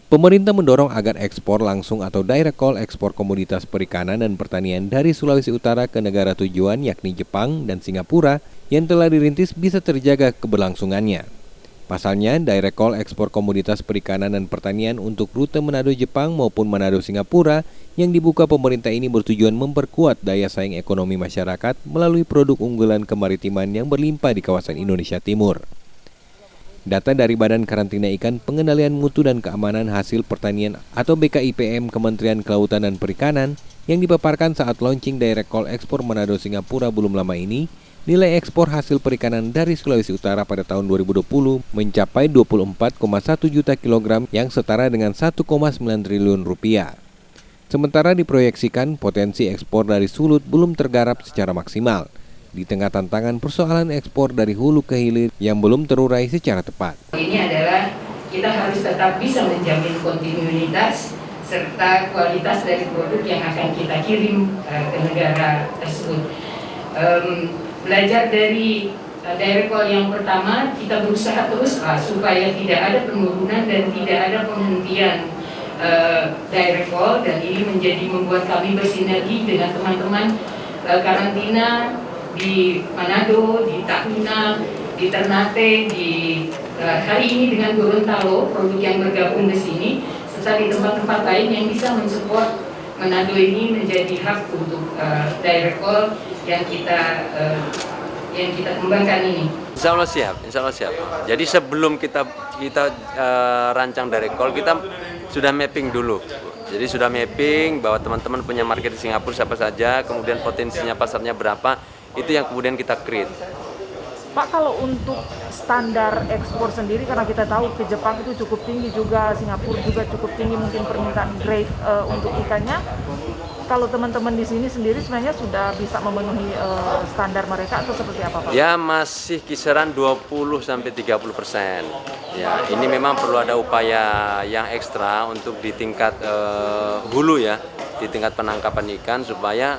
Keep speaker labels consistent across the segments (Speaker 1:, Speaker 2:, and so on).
Speaker 1: Pemerintah mendorong agar ekspor langsung atau direct call ekspor komoditas perikanan dan pertanian dari Sulawesi Utara ke negara tujuan yakni Jepang dan Singapura yang telah dirintis bisa terjaga keberlangsungannya. Pasalnya, direct call ekspor komoditas perikanan dan pertanian untuk rute Manado Jepang maupun Manado Singapura yang dibuka pemerintah ini bertujuan memperkuat daya saing ekonomi masyarakat melalui produk unggulan kemaritiman yang berlimpah di kawasan Indonesia Timur. Data dari Badan Karantina Ikan Pengendalian Mutu dan Keamanan Hasil Pertanian atau BKIPM Kementerian Kelautan dan Perikanan yang dipaparkan saat launching direct call ekspor Manado Singapura belum lama ini, nilai ekspor hasil perikanan dari Sulawesi Utara pada tahun 2020 mencapai 24,1 juta kilogram yang setara dengan 1,9 triliun rupiah. Sementara diproyeksikan potensi ekspor dari Sulut belum tergarap secara maksimal di tengah tantangan persoalan ekspor dari hulu ke hilir yang belum terurai secara tepat.
Speaker 2: Ini adalah kita harus tetap bisa menjamin kontinuitas serta kualitas dari produk yang akan kita kirim ke negara tersebut. Belajar dari direct call yang pertama, kita berusaha terus supaya tidak ada penurunan dan tidak ada penghentian direct call, dan ini membuat kami bersinergi dengan teman-teman karantina di Manado, di Tahuna, di Ternate, di hari ini dengan Gorontalo, produk yang bergabung di sini, serta di tempat-tempat lain yang bisa mensupport Manado ini menjadi hub untuk direct call yang kita kembangkan ini.
Speaker 3: Insya Allah siap. Jadi sebelum kita rancang direct call, kita sudah mapping dulu. Jadi sudah mapping bahwa teman-teman punya market di Singapura siapa saja, kemudian potensinya pasarnya berapa, itu yang kemudian kita create.
Speaker 4: Pak, kalau untuk standar ekspor sendiri, karena kita tahu ke Jepang itu cukup tinggi juga, Singapura juga cukup tinggi mungkin permintaan grade untuk ikannya. Kalau teman-teman di sini sendiri sebenarnya sudah bisa memenuhi standar mereka atau seperti apa, Pak?
Speaker 3: Ya, masih kisaran 20-30%. Ya, ini memang perlu ada upaya yang ekstra untuk di tingkat hulu ya, di tingkat penangkapan ikan supaya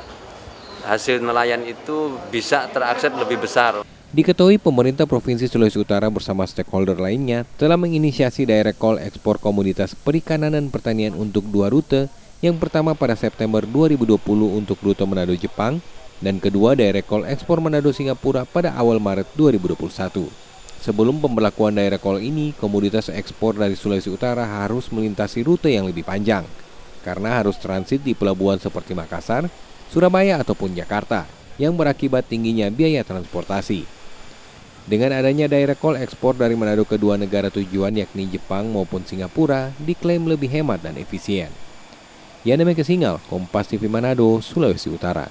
Speaker 3: hasil nelayan itu bisa terakses lebih besar.
Speaker 1: Diketahui pemerintah Provinsi Sulawesi Utara bersama stakeholder lainnya telah menginisiasi direct call ekspor komoditas perikanan dan pertanian untuk 2 rute. Yang pertama pada September 2020 untuk rute Manado Jepang dan kedua direct call ekspor Manado Singapura pada awal Maret 2021. Sebelum pemberlakuan direct call ini, komoditas ekspor dari Sulawesi Utara harus melintasi rute yang lebih panjang karena harus transit di pelabuhan seperti Makassar, Surabaya ataupun Jakarta yang berakibat tingginya biaya transportasi. Dengan adanya direct call ekspor dari Manado ke dua negara tujuan yakni Jepang maupun Singapura diklaim lebih hemat dan efisien. Yana Mekesingal, Kompas TV Manado, Sulawesi Utara.